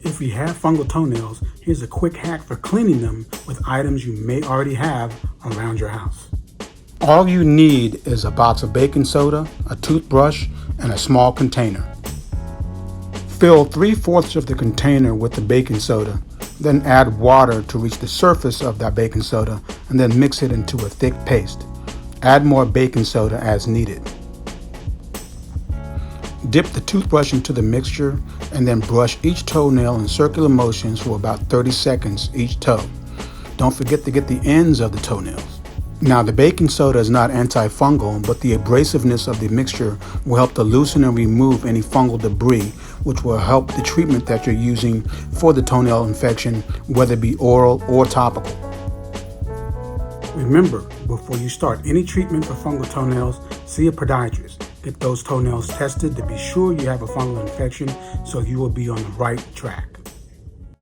If you have fungal toenails, here's a quick hack for cleaning them with items you may already have around your house. All you need is a box of baking soda, a toothbrush, and a small container. Fill 3/4 of the container with the baking soda, then add water to reach the surface of that baking soda, and then mix it into a thick paste. Add more baking soda as needed. Dip the toothbrush into the mixture and then brush each toenail in circular motions for about 30 seconds each toe. Don't forget to get the ends of the toenails. Now, the baking soda is not antifungal, but the abrasiveness of the mixture will help to loosen and remove any fungal debris, which will help the treatment that you're using for the toenail infection, whether it be oral or topical. Remember, before you start any treatment for fungal toenails, see a podiatrist. Get those toenails tested to be sure you have a fungal infection so you will be on the right track.